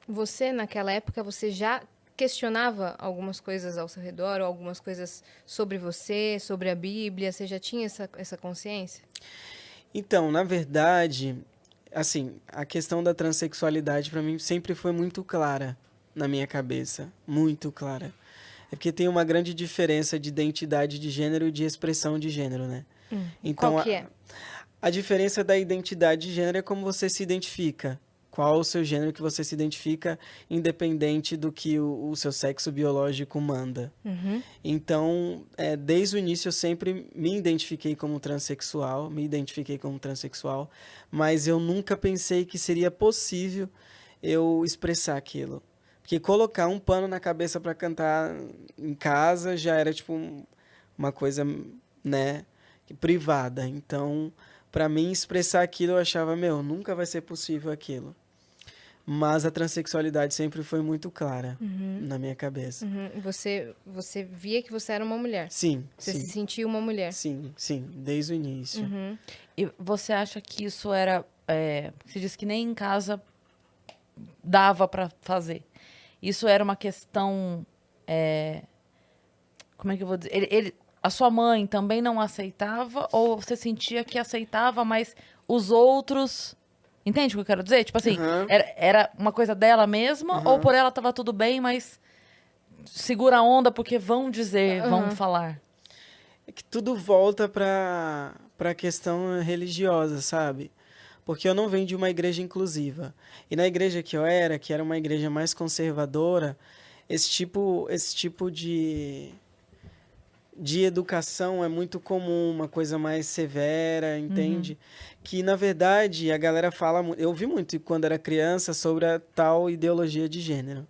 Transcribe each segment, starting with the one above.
Você, naquela época, você já questionava algumas coisas ao seu redor, ou algumas coisas sobre você, sobre a Bíblia? Você já tinha essa consciência? Então, na verdade, assim, a questão da transexualidade pra mim sempre foi muito clara na minha cabeça, muito clara. É porque tem uma grande diferença de identidade de gênero e de expressão de gênero, né? Qual Então, que é? a diferença da identidade de gênero é como você se identifica. Qual o seu gênero que você se identifica, independente do que o seu sexo biológico manda. Uhum. Então, desde o início eu sempre me identifiquei como transexual, mas eu nunca pensei que seria possível eu expressar aquilo. Porque colocar um pano na cabeça para cantar em casa já era tipo uma coisa, né, privada. Então, para mim expressar aquilo eu achava, meu, nunca vai ser possível aquilo. Mas a transexualidade sempre foi muito clara na minha cabeça. Uhum. Você via que você era uma mulher. Sim, Você se sim. sentia uma mulher. Sim, sim, desde o início. Uhum. E você acha que isso era... você disse que nem em casa dava pra fazer. Isso era uma questão... como é que eu vou dizer? A sua mãe também não aceitava? Ou você sentia que aceitava, mas os outros... Entende o que eu quero dizer? Tipo assim, Aham, era uma coisa dela mesma? Ou aham. por ela tava tudo bem, mas segura a onda porque vão dizer, vão Aham. falar? É que tudo volta pra questão religiosa, sabe? Porque eu não venho de uma igreja inclusiva. E na igreja que eu era, que era uma igreja mais conservadora, esse tipo de educação é muito comum, uma coisa mais severa, Uhum. entende? Que na verdade a galera fala, eu ouvi muito quando era criança sobre a tal ideologia de gênero.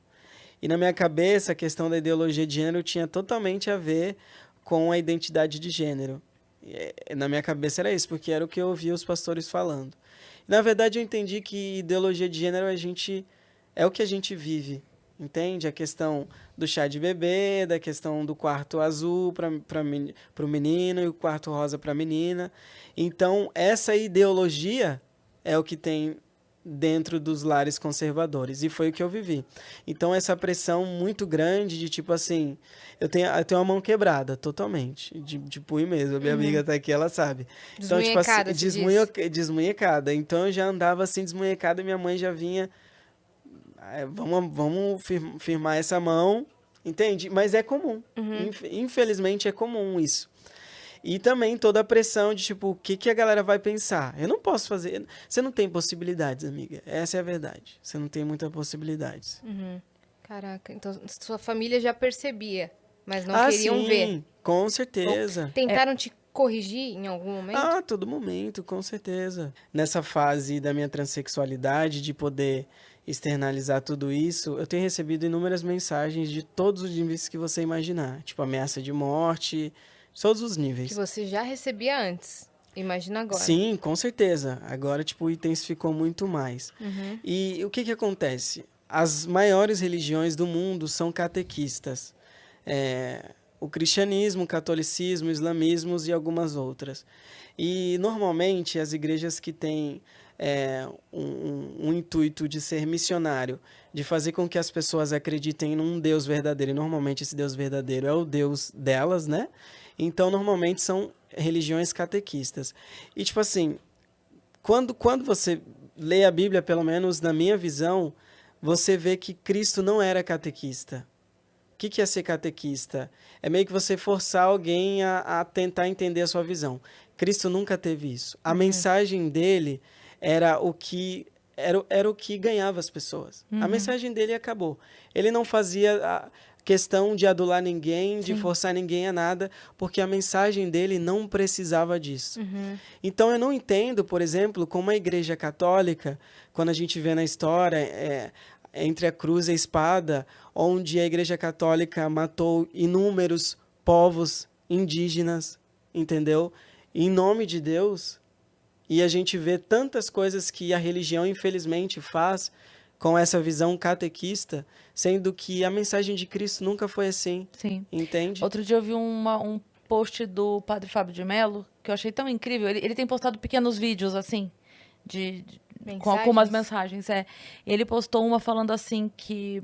E na minha cabeça a questão da ideologia de gênero tinha totalmente a ver com a identidade de gênero. Na minha cabeça era isso, porque era o que eu ouvia os pastores falando. Na verdade eu entendi que ideologia de gênero é o que a gente vive. Entende? A questão do chá de bebê, da questão do quarto azul para o menino e o quarto rosa para a menina. Então, essa ideologia é o que tem dentro dos lares conservadores. E foi o que eu vivi. Então, essa pressão muito grande de tipo assim. Eu tenho a mão quebrada, totalmente. De punho mesmo. A minha amiga tá aqui, ela sabe. Então, tipo assim, Desmunhecada, se diz. desmunhecada. Então, eu já andava assim, desmunhecada, e minha mãe já vinha. Vamos firmar essa mão, entende? Mas é comum. Uhum. Infelizmente é comum isso. E também toda a pressão de tipo, o que que a galera vai pensar? Eu não posso fazer. Você não tem possibilidades, amiga. Essa é a verdade. Você não tem muitas possibilidades. Uhum. Caraca, então sua família já percebia, mas não Ah, queriam ver. sim, com Ou certeza. tentaram te corrigir em algum momento? Ah, todo momento, com certeza. Nessa fase da minha transexualidade, de poder externalizar tudo isso, eu tenho recebido inúmeras mensagens de todos os níveis que você imaginar. Tipo, ameaça de morte, todos os Que níveis. você já recebia antes. Imagina agora. Sim, com certeza. Agora, tipo, intensificou muito mais. Uhum. E o que que acontece? As maiores religiões do mundo são catequistas. O cristianismo, o catolicismo, o islamismo e algumas outras. E, normalmente, as igrejas que têm um intuito de ser missionário, de fazer com que as pessoas acreditem num Deus verdadeiro, e normalmente esse Deus verdadeiro é o Deus delas, né? Então, normalmente, são religiões catequistas. E, tipo assim, quando você lê a Bíblia, pelo menos na minha visão, você vê que Cristo não era catequista. O que que é ser catequista? É meio que você forçar alguém a tentar entender a sua visão. Cristo nunca teve isso. A mensagem dele era o que ganhava as pessoas. A Uhum. mensagem dele acabou. Ele não fazia a questão de adular ninguém, de Sim. forçar ninguém a nada, porque a mensagem dele não precisava disso. Uhum. Então eu não entendo, por exemplo, como a Igreja Católica, quando a gente vê na história, entre a cruz e a espada, onde a Igreja Católica matou inúmeros povos indígenas, entendeu? Em nome de Deus. E a gente vê tantas coisas que a religião, infelizmente, faz com essa visão catequista, sendo que a mensagem de Cristo nunca foi assim, Sim. entende? Outro dia eu vi um post do Padre Fábio de Mello que eu achei tão incrível. Ele tem postado pequenos vídeos, assim, com algumas mensagens. Ele postou uma falando assim que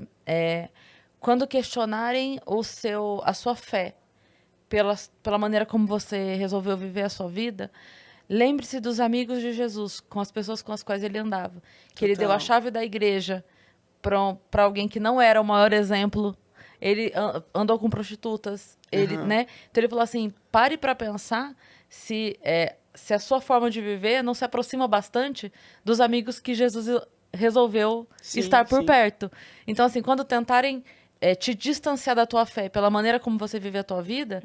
quando questionarem a sua fé pela maneira como você resolveu viver a sua vida, lembre-se dos amigos de Jesus, com as pessoas com as quais ele andava. Que ele deu a chave da igreja para alguém que não era o maior exemplo. Ele andou com prostitutas. Né? Então ele falou assim, pare para pensar se a sua forma de viver não se aproxima bastante dos amigos que Jesus resolveu estar por perto. Então, assim, quando tentarem te distanciar da tua fé pela maneira como você vive a tua vida,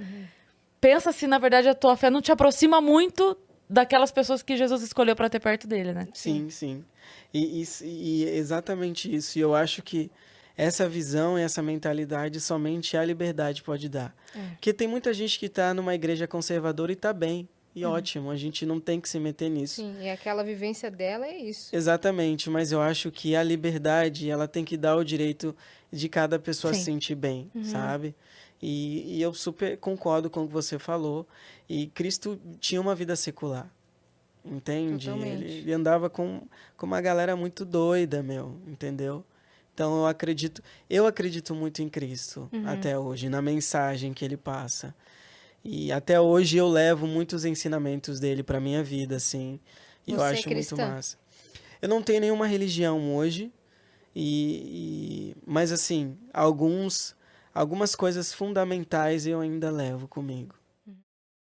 pensa se, na verdade, a tua fé não te aproxima muito daquelas pessoas que Jesus escolheu para ter perto dele, né? Sim, sim. E exatamente isso. E eu acho que essa visão e essa mentalidade somente a liberdade pode dar. Porque tem muita gente que está numa igreja conservadora e está bem. E ótimo, a gente não tem que se meter nisso. Sim, e aquela vivência dela é isso. Exatamente, mas eu acho que a liberdade, ela tem que dar o direito de cada pessoa se sentir bem, sabe? E eu super concordo com o que você falou. E Cristo tinha uma vida secular, entende? Ele andava com uma galera muito doida, entendeu? Então eu acredito muito em Cristo até hoje, na mensagem que ele passa. E até hoje eu levo muitos ensinamentos dele para minha vida, assim. E eu acho muito massa. Eu não tenho nenhuma religião hoje, mas assim, algumas coisas fundamentais eu ainda levo comigo.